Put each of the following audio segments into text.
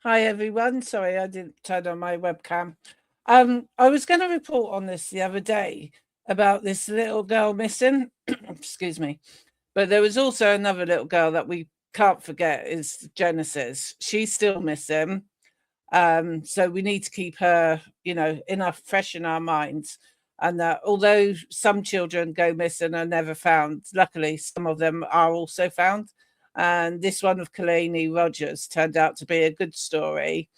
Hi everyone. Sorry, I didn't turn on my webcam. I was going to report on this the other day about this little girl missing. Excuse me. But there was also another little girl that we can't forget is Genesis. She's still missing. So we need to keep her, enough fresh in our minds. And that although some children go missing and are never found, luckily some of them are also found. And this one of Kehlani Rogers turned out to be a good story.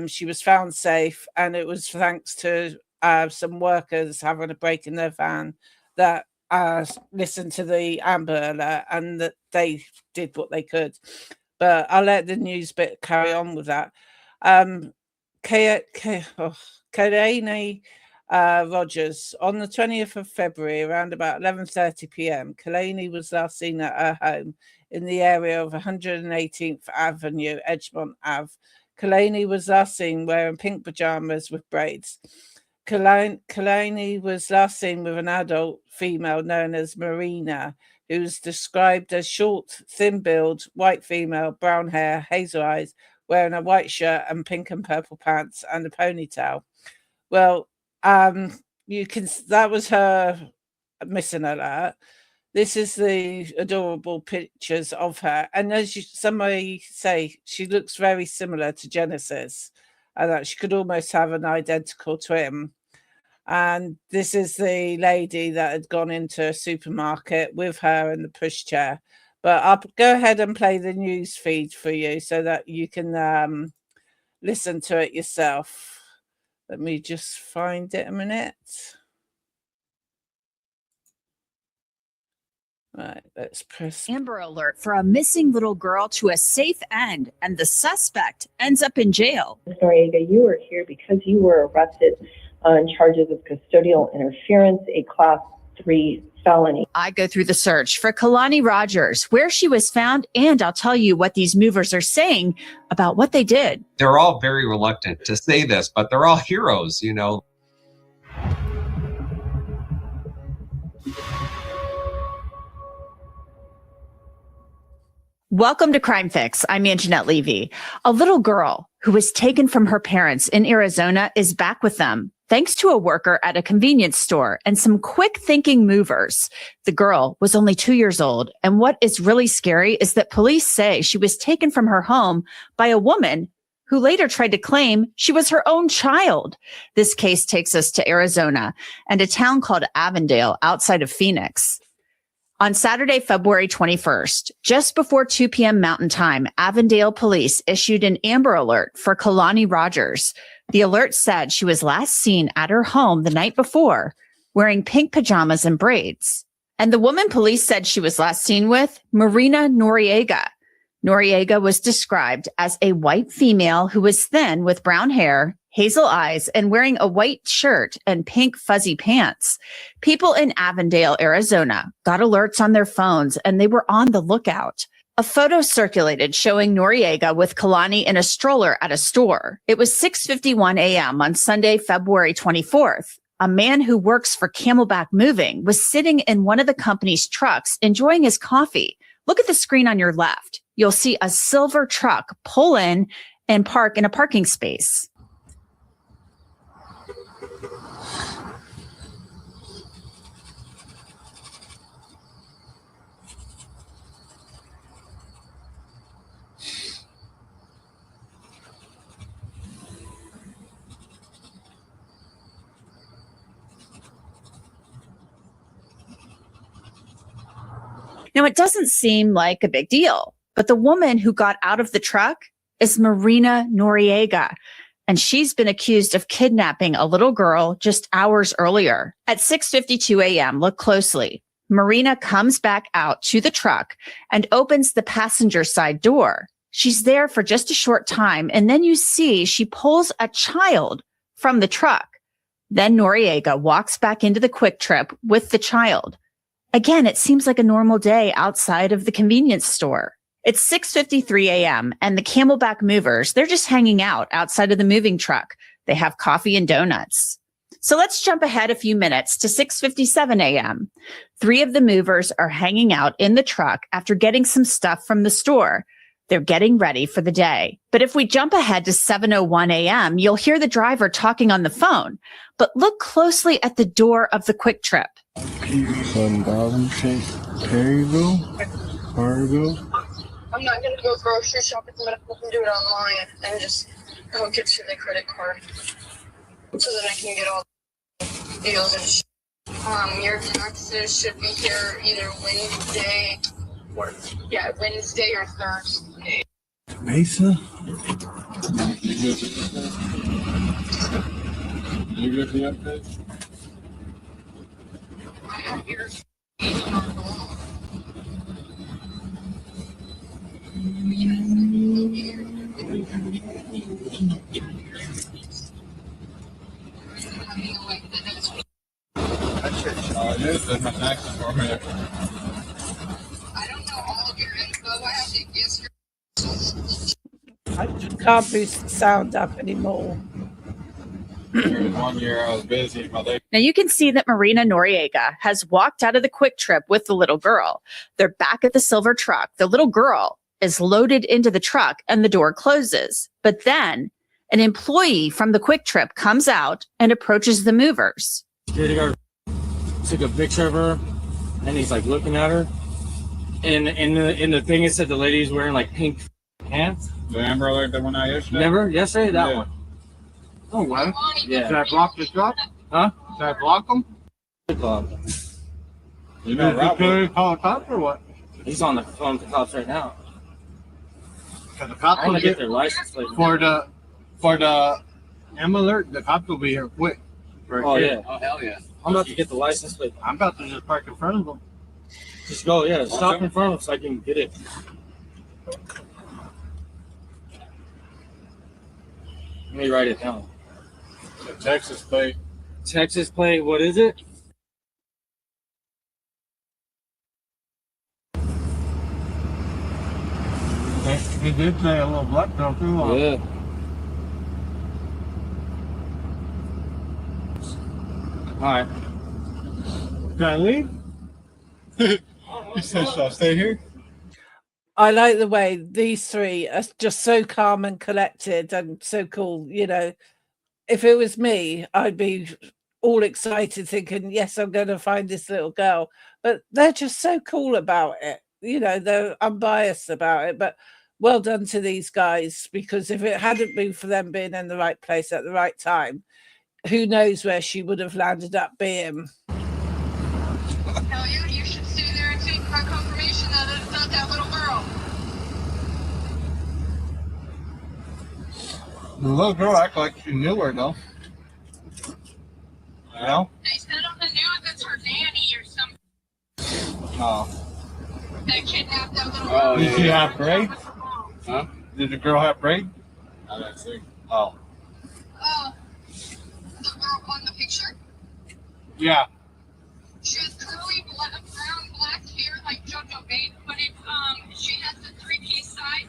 She was found safe, and it was thanks to some workers having a break in their van that listened to the Amber Alert, and that they did what they could. But I'll let the news bit carry on with that. Kehlani Rogers, on the 20th of February, around about 11:30 p.m., Kehlani was last seen at her home in the area of 118th Avenue, Edgemont Ave. Kehlani was last seen wearing pink pajamas with braids. Kehlani was last seen with an adult female known as Marina, who was described as short, thin build, white female, brown hair, hazel eyes, wearing a white shirt and pink and purple pants and a ponytail. Well, that was her missing alert. This is the adorable pictures of her, and as somebody say, she looks very similar to Genesis, and that she could almost have an identical twin. And this is the lady that had gone into a supermarket with her in the pushchair. But I'll go ahead and play the news feed for you so that you can listen to it yourself. Let me just find it a minute. Right, let's press Amber Alert for a missing little girl to a safe end, and the suspect ends up in jail. Noriega, you are here because you were arrested on charges of custodial interference, a class 3 felony. I go through the search for Kehlani Rogers, where she was found, and I'll tell you what these movers are saying about what they did. They're all very reluctant to say this, but they're all heroes, you know. Welcome to Crime Fix. I'm Anjanette Levy. A little girl who was taken from her parents in Arizona is back with them, thanks to a worker at a convenience store and some quick thinking movers. The girl was only 2 years old. And what is really scary is that police say she was taken from her home by a woman who later tried to claim she was her own child. This case takes us to Arizona and a town called Avondale outside of Phoenix. On Saturday, February 21st, just before 2 p.m. Mountain Time, Avondale police issued an Amber Alert for Kehlani Rogers. The alert said she was last seen at her home the night before, wearing pink pajamas and braids. And the woman police said she was last seen with, Marina Noriega. Noriega was described as a white female who was thin with brown hair, hazel eyes, and wearing a white shirt and pink fuzzy pants. People in Avondale, Arizona, got alerts on their phones, and they were on the lookout. A photo circulated showing Noriega with Kehlani in a stroller at a store. It was 6:51 a.m. on Sunday, February 24th. A man who works for Camelback Moving was sitting in one of the company's trucks enjoying his coffee. Look at the screen on your left. You'll see a silver truck pull in and park in a parking space. Now, it doesn't seem like a big deal, but the woman who got out of the truck is Marina Noriega, and she's been accused of kidnapping a little girl just hours earlier. At 6:52 a.m., look closely. Marina comes back out to the truck and opens the passenger side door. She's there for just a short time, and then you see she pulls a child from the truck. Then Noriega walks back into the Quick Trip with the child. Again, it seems like a normal day outside of the convenience store. It's 6:53 a.m. and the Camelback movers, they're just hanging out outside of the moving truck. They have coffee and donuts. So let's jump ahead a few minutes to 6:57 a.m. 3 of the movers are hanging out in the truck after getting some stuff from the store. They're getting ready for the day. But if we jump ahead to 7:01 a.m., you'll hear the driver talking on the phone. But look closely at the door of the Quick Trip. I'm not going to go grocery shopping, but I can do it online and just go get you the credit card so that I can get all the deals and shit. Your taxes should be here either Wednesday or Thursday. Mesa? You get the update? I have your This is my taxes for me. I don't know all of your info. I have to guess your I can't boost the sound up anymore. 1 year I was busy. My day. Now you can see that Marina Noriega has walked out of the Quick Trip with the little girl. They're back at the silver truck. The little girl is loaded into the truck and the door closes. But then an employee from the Quick Trip comes out and approaches the movers. Security guard took a picture of her, and he's like looking at her. And in the thing it said the lady's wearing like pink pants. The Amber Alert that went out yesterday? Never? Yesterday? That Yeah. one. Oh, what? Yeah. Did I block the truck? Huh? Did I block them? You know, security call the cops or what? He's on the phone with the cops right now. Because the cops I will want to get get their license plate. for the Amber Alert. The cops will be here quick. Oh, yeah. Oh, hell yeah. I'm about to get the license plate. I'm about to just park in front of them. Just go, yeah. Stop in front of him so I can get it. Let me write it down. The Texas plate. Texas plate, what is it? He did say a little black girl too. Yeah. All right. Can I leave? He said, should I stay here? I like the way these three are just so calm and collected and so cool. You know, if it was me, I'd be all excited thinking, yes, I'm going to find this little girl. But they're just so cool about it. You know, they're unbiased about it. But well done to these guys, because if it hadn't been for them being in the right place at the right time, who knows where she would have landed up being. Hell yeah, you should stay there until you got confirmation that it's not that little girl. The little girl act like she knew her though. You know? They said on the news it's her nanny or something Oh. that kidnapped that little Oh, girl. Did she have braids? Huh? Did the girl have braids? I don't see. Oh. Oh, the girl on the picture? Yeah. She has curly brown black hair like JoJo Babe, but she has the 3-piece side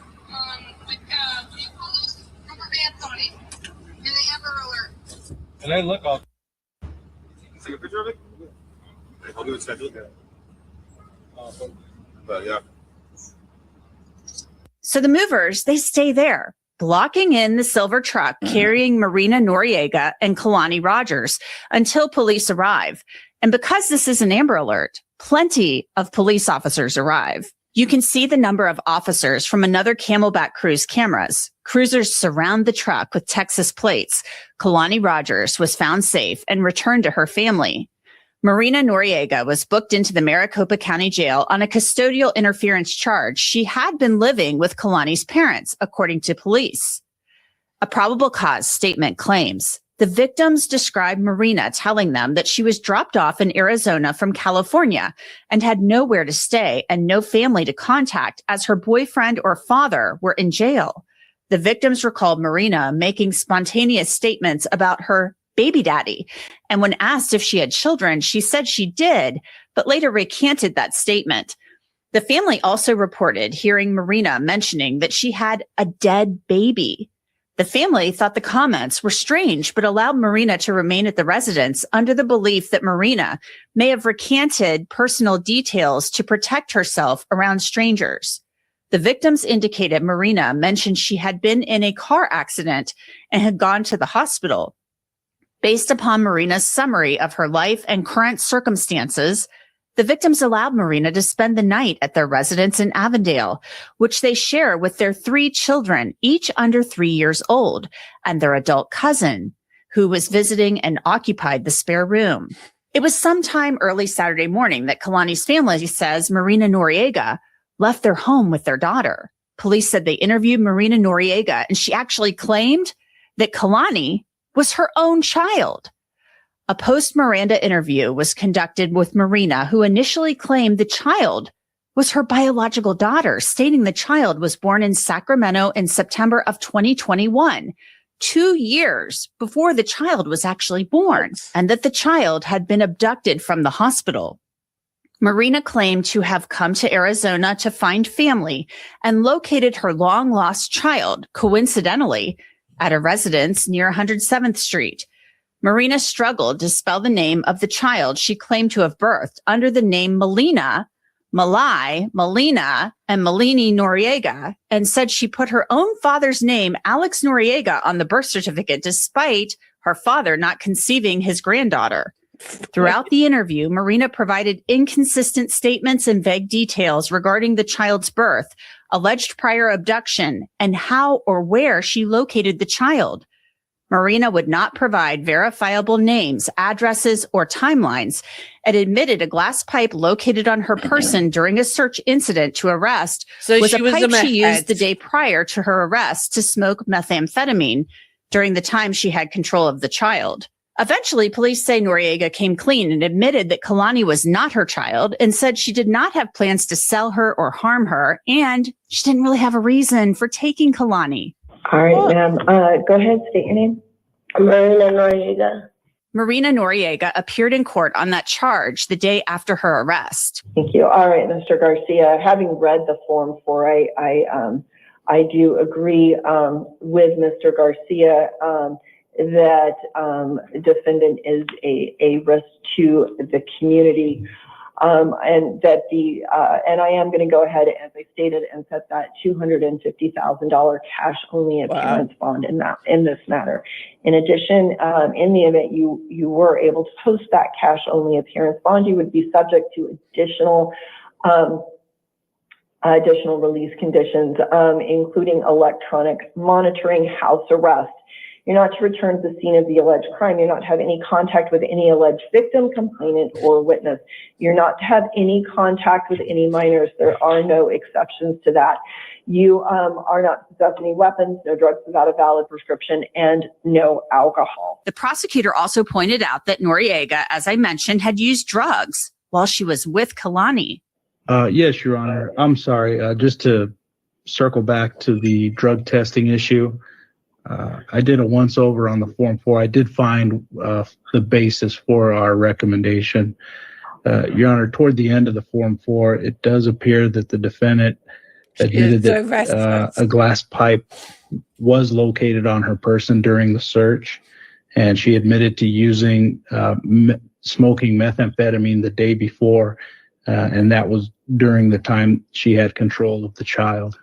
with what do you call those? Rubber bands on it. And the Amber Alert. And they look all. Take a picture of it? I'll do it scheduled. But yeah. So the movers, they stay there, blocking in the silver truck carrying Marina Noriega and Kehlani Rogers until police arrive. And because this is an Amber Alert, plenty of police officers arrive. You can see the number of officers from another Camelback cruise cameras. Cruisers surround the truck with Texas plates. Kehlani Rogers was found safe and returned to her family. Marina Noriega was booked into the Maricopa County Jail on a custodial interference charge. She had been living with Kehlani's parents, according to police. A probable cause statement claims the victims described Marina telling them that she was dropped off in Arizona from California and had nowhere to stay and no family to contact as her boyfriend or father were in jail. The victims recalled Marina making spontaneous statements about her baby daddy. And when asked if she had children, she said she did, but later recanted that statement. The family also reported hearing Marina mentioning that she had a dead baby. The family thought the comments were strange, but allowed Marina to remain at the residence under the belief that Marina may have recanted personal details to protect herself around strangers. The victims indicated Marina mentioned she had been in a car accident and had gone to the hospital. Based upon Marina's summary of her life and current circumstances, the victims allowed Marina to spend the night at their residence in Avondale, which they share with their 3 children, each under 3 years old, and their adult cousin, who was visiting and occupied the spare room. It was sometime early Saturday morning that Kehlani's family says Marina Noriega left their home with their daughter. Police said they interviewed Marina Noriega, and she actually claimed that Kehlani was her own child. A post-Miranda interview was conducted with Marina, who initially claimed the child was her biological daughter, stating the child was born in Sacramento in September of 2021, 2 years before the child was actually born, and that the child had been abducted from the hospital. Marina claimed to have come to Arizona to find family and located her long-lost child, coincidentally, at a residence near 107th Street. Marina struggled to spell the name of the child she claimed to have birthed under the name Melina, Malai, Melina, and Melini Noriega, and said she put her own father's name, Alex Noriega, on the birth certificate despite her father not conceiving his granddaughter. Throughout the interview, Marina provided inconsistent statements and vague details regarding the child's birth, alleged prior abduction, and how or where she located the child. Marina would not provide verifiable names, addresses, or timelines, and admitted a glass pipe located on her person during a search incident to arrest was a pipe she used the day prior to her arrest to smoke methamphetamine during the time she had control of the child. Eventually, police say Noriega came clean and admitted that Kehlani was not her child and said she did not have plans to sell her or harm her, and she didn't really have a reason for taking Kehlani. All right, ma'am. Go ahead, state your name. Marina Noriega. Marina Noriega appeared in court on that charge the day after her arrest. Thank you. All right, Mr. Garcia, having read the Form 4, I do agree with Mr. Garcia that defendant is a risk to the community, and that and I am going to go ahead, as I stated, and set that $250,000 cash only appearance bond in this matter. In addition, in the event you were able to post that cash only appearance bond, you would be subject to additional release conditions, including electronic monitoring, house arrest. You're not to return to the scene of the alleged crime. You're not to have any contact with any alleged victim, complainant, or witness. You're not to have any contact with any minors. There are no exceptions to that. You are not to possess any weapons, no drugs without a valid prescription, and no alcohol. The prosecutor also pointed out that Noriega, as I mentioned, had used drugs while she was with Kehlani. Yes, Your Honor. I'm sorry. Just to circle back to the drug testing issue, I did a once over on the Form 4. I did find the basis for our recommendation. Your Honor, toward the end of the Form 4, it does appear that the defendant admitted that a glass pipe was located on her person during the search, and she admitted to using smoking methamphetamine the day before, and that was during the time she had control of the child.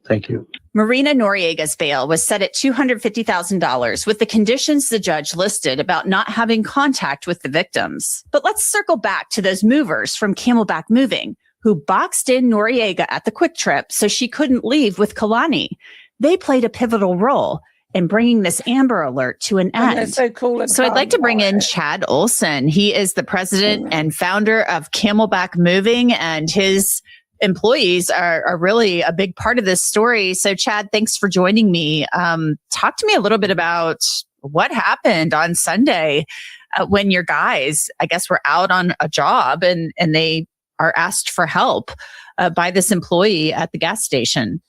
Thank you. Marina Noriega's bail was set at $250,000 with the conditions the judge listed about not having contact with the victims. But let's circle back to those movers from Camelback Moving who boxed in Noriega at the Quick Trip so she couldn't leave with Kehlani. They played a pivotal role in bringing this Amber Alert to an end. So cool. So I'd like to bring in Chad Olson. He is the president and founder of Camelback Moving, and his employees are really a big part of this story. So Chad, thanks for joining me. Talk to me a little bit about what happened on Sunday when your guys, I guess, were out on a job and they are asked for help by this employee at the gas station.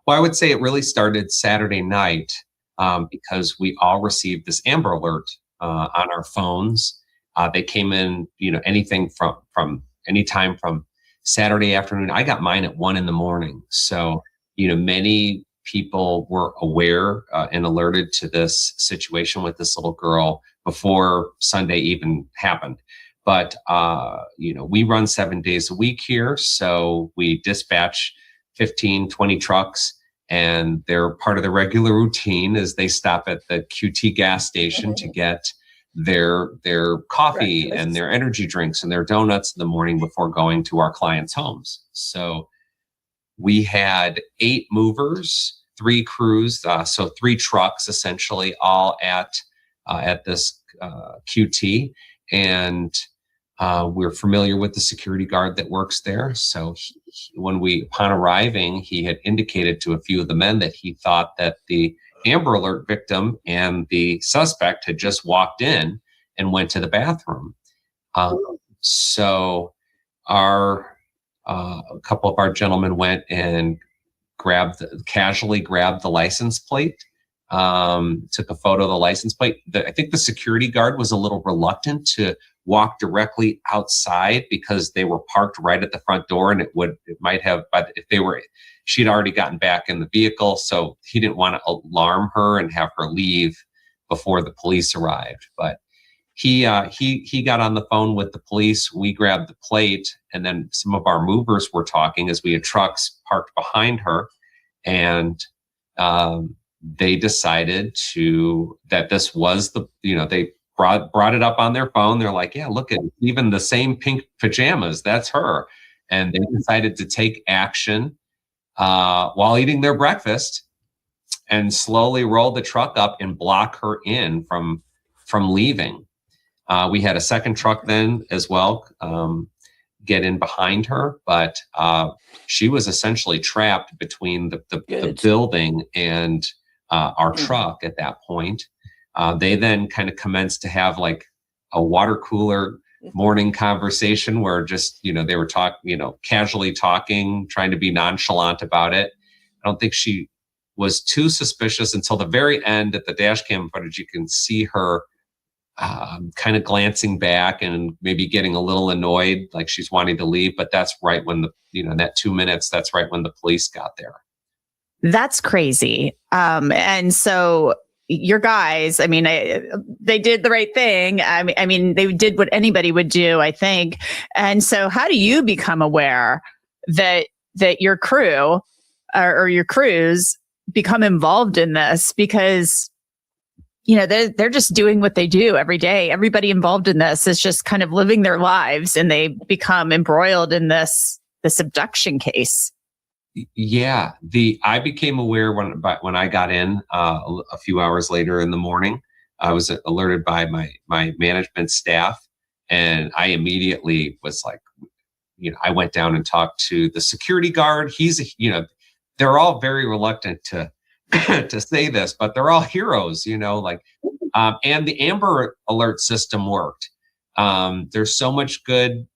Well, I would say it really started Saturday night because we all received this Amber Alert on our phones. They came in, anything from any time from Saturday afternoon. I got mine at 1 a.m. So, many people were aware and alerted to this situation with this little girl before Sunday even happened. But, we run 7 days a week here. So we dispatch 15, 20 trucks. And they're part of the regular routine is they stop at the QT gas station to get their coffee and their energy drinks and their donuts in the morning before going to our clients' homes. So we had 8 movers, 3 crews, so 3 trucks essentially, all at this QT, and we're familiar with the security guard that works there. So upon arriving, he had indicated to a few of the men that he thought that the Amber Alert victim and the suspect had just walked in and went to the bathroom. So a couple of our gentlemen went and casually grabbed the license plate, took a photo of the license plate. I think the security guard was a little reluctant to walk directly outside because they were parked right at the front door, and she'd already gotten back in the vehicle, so he didn't want to alarm her and have her leave before the police arrived. But he got on the phone with the police. We grabbed the plate, and then some of our movers were talking as we had trucks parked behind her, and they decided that this was they brought it up on their phone. They're like, yeah, look at even the same pink pajamas. That's her. And they decided to take action while eating their breakfast and slowly roll the truck up and block her in from leaving. We had a second truck then as well get in behind her, but she was essentially trapped between the building and our truck at that point. They then kind of commenced to have like a water cooler morning conversation where just, they were casually talking, trying to be nonchalant about it. I don't think she was too suspicious until the very end. At the dash cam footage, you can see her kind of glancing back and maybe getting a little annoyed, like she's wanting to leave. But that's right when that 2 minutes, that's right when the police got there. That's crazy. And so your guys, they did the right thing. I mean, they did what anybody would do, I think. And so how do you become aware that your crew or your crews become involved in this? Because, they're just doing what they do every day. Everybody involved in this is just kind of living their lives, and they become embroiled in this abduction case. Yeah, I became aware when I got in a few hours later in the morning. I was alerted by my management staff, and I immediately was like, I went down and talked to the security guard. They're all very reluctant to to say this, but they're all heroes, and the Amber Alert system worked. There's so much good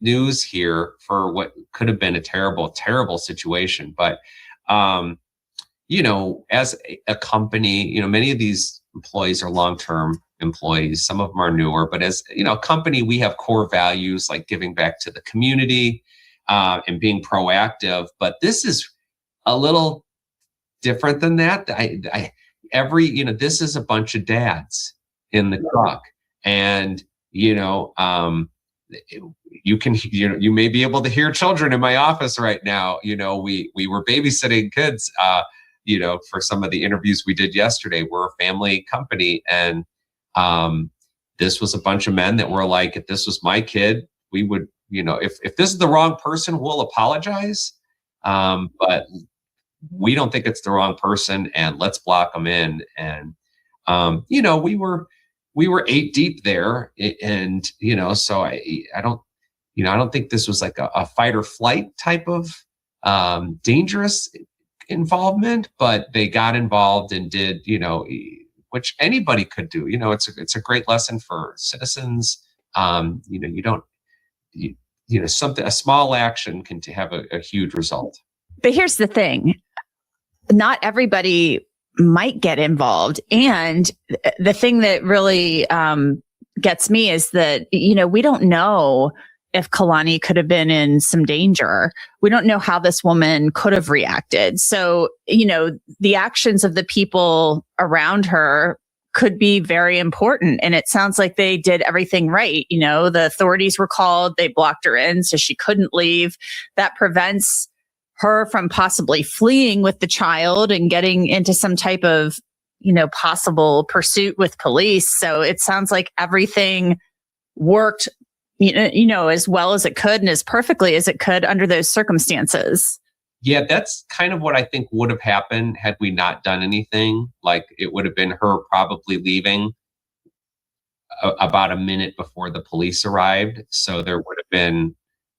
news here for what could have been a terrible, terrible situation. But, as a company, many of these employees are long-term employees. Some of them are newer, but as a company, we have core values like giving back to the community and being proactive. But this is a little different than that. This is a bunch of dads in the truck, and you may be able to hear children in my office right now. We were babysitting kids, for some of the interviews we did yesterday. We're a family company, and this was a bunch of men that were like, if this was my kid, we would, if this is the wrong person, we'll apologize. But we don't think it's the wrong person, and let's block them in. And, we were 8 deep there, and, so I don't think this was like a fight or flight type of dangerous involvement, but they got involved and did, which anybody could do. It's a great lesson for citizens. A small action can have a huge result. But here's the thing. Not everybody might get involved. And the thing that really gets me is that, we don't know if Kehlani could have been in some danger. We don't know how this woman could have reacted. So, the actions of the people around her could be very important. And it sounds like they did everything right. The authorities were called, they blocked her in so she couldn't leave. That prevents her from possibly fleeing with the child and getting into some type of, possible pursuit with police. So it sounds like everything worked, as well as it could and as perfectly as it could under those circumstances. Yeah, that's kind of what I think would have happened had we not done anything. Like, it would have been her probably leaving about a minute before the police arrived. So there would have been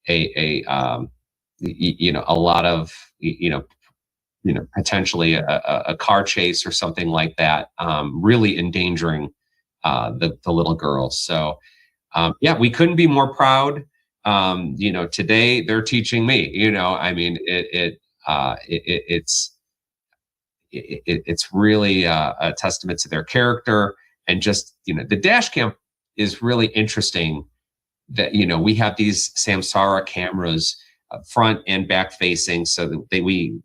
a lot of, potentially a car chase or something like that, really endangering the little girl. So we couldn't be more proud. Today they're teaching me, it's really a testament to their character. And just, the dash cam is really interesting that, we have these Samsara cameras, front and back facing, so that we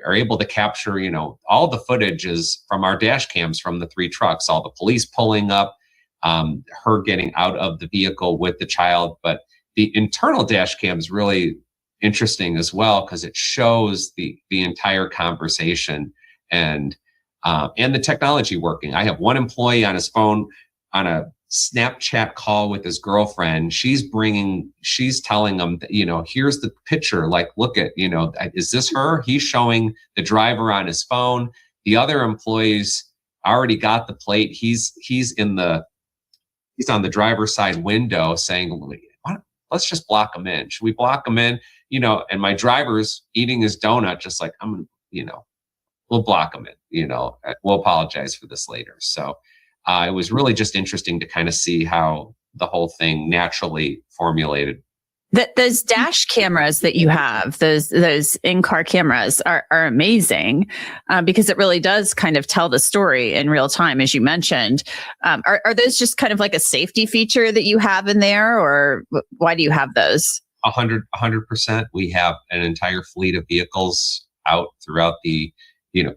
are able to capture, all the footage is from our dash cams from the 3 trucks, all the police pulling up, her getting out of the vehicle with the child. But the internal dash cam is really interesting as well, because it shows the entire conversation and the technology working. I have one employee on his phone on a Snapchat call with his girlfriend. She's telling him that, here's the picture, like, look at, is this her? He's showing the driver on his phone. The other employees already got the plate. He's on the driver's side window saying, let's just block him in. Should we block him in? And my driver's eating his donut, just like, we'll block him in, we'll apologize for this later. So it was really just interesting to kind of see how the whole thing naturally formulated. Those dash cameras that you have, those in-car cameras are amazing, because it really does kind of tell the story in real time, as you mentioned. Are those just kind of like a safety feature that you have in there, or why do you have those? 100%. We have an entire fleet of vehicles out throughout the,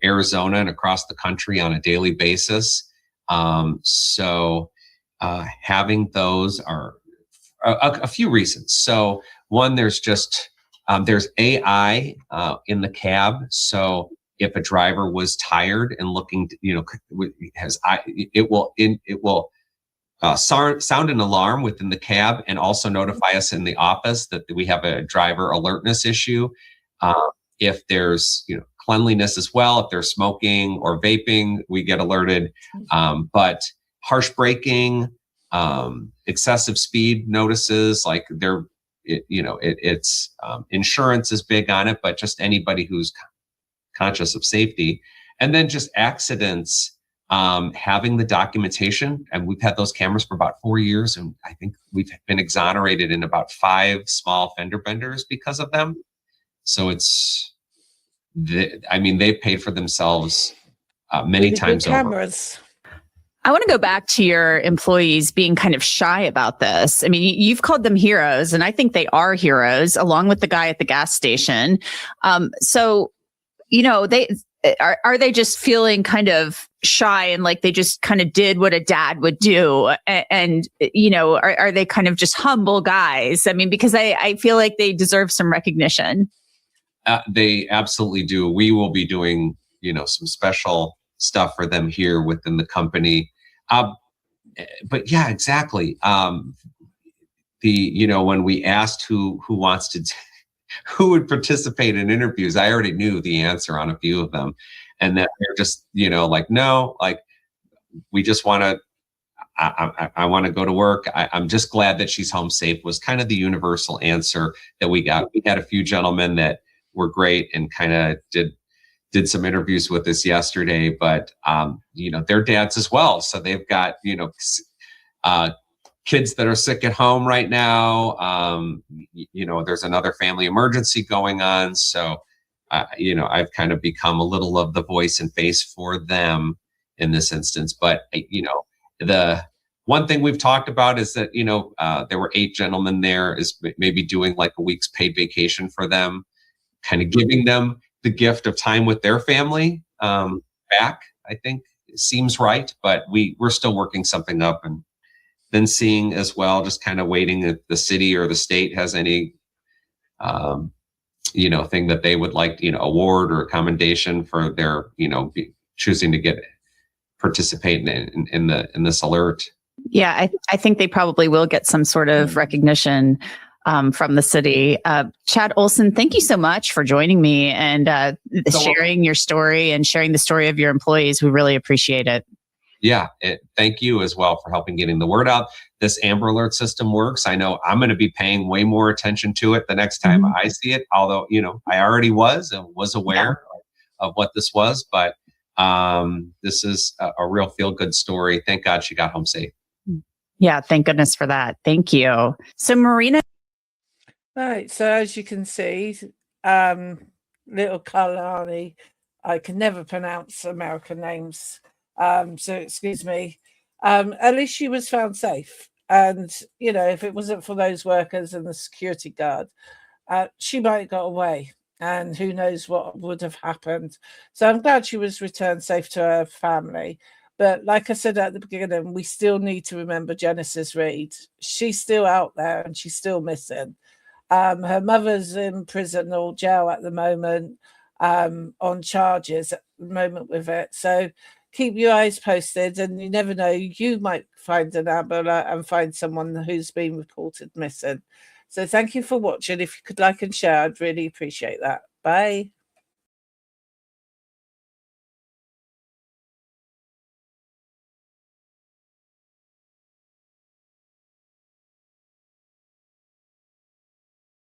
Arizona and across the country on a daily basis. So having those are a few reasons. So one, there's AI in the cab. So if a driver was tired and looking, it will sound an alarm within the cab and also notify us in the office that we have a driver alertness issue. If there's, cleanliness as well, if they're smoking or vaping, we get alerted. But harsh braking, excessive speed notices, like insurance is big on it, but just anybody who's conscious of safety. And then just accidents, having the documentation, and we've had those cameras for about 4 years, and I think we've been exonerated in about 5 small fender benders because of them. So they've paid for themselves many times over. Cameras. I want to go back to your employees being kind of shy about this. I mean, you've called them heroes, and I think they are heroes, along with the guy at the gas station. So, are they just feeling kind of shy and like they just kind of did what a dad would do? And are they kind of just humble guys? I mean, because I feel like they deserve some recognition. They absolutely do. We will be doing, some special stuff for them here within the company. But yeah, exactly. When we asked who would participate in interviews, I already knew the answer on a few of them, and that they're just, no, like, we just want to, I want to go to work. I'm just glad that she's home safe was kind of the universal answer that we got. We had a few gentlemen that were great and kind of did some interviews with us yesterday, but they're dads as well. So they've got, kids that are sick at home right now. There's another family emergency going on. So, I've kind of become a little of the voice and face for them in this instance. But, the one thing we've talked about is that, there were 8 gentlemen there, is maybe doing like a week's paid vacation for them, kind of giving them the gift of time with their family back, I think seems right. But we're still working something up, and then seeing as well, just kind of waiting if the city or the state has any, thing that they would like, award or commendation for their, choosing to participate in this alert. Yeah, I think they probably will get some sort of recognition from the city. Chad Olson, thank you so much for joining me and sharing your story and sharing the story of your employees. We really appreciate it. Yeah, thank you as well for helping getting the word out. This Amber Alert system works. I know I'm going to be paying way more attention to it the next time I see it, although, I already was aware of what this was, but this is a real feel-good story. Thank God she got home safe. Yeah, thank goodness for that. Thank you. So Marina. Right, so as you can see, little Kehlani, I can never pronounce American names, so excuse me. At least she was found safe. And, if it wasn't for those workers and the security guard, she might have got away. And who knows what would have happened. So I'm glad she was returned safe to her family. But like I said at the beginning, we still need to remember Genesis Reid. She's still out there and she's still missing. Her mother's in prison or jail at the moment on charges at the moment with it. So keep your eyes posted, and you never know, you might find an Amber Alert and find someone who's been reported missing. So thank you for watching. If you could like and share, I'd really appreciate that. Bye.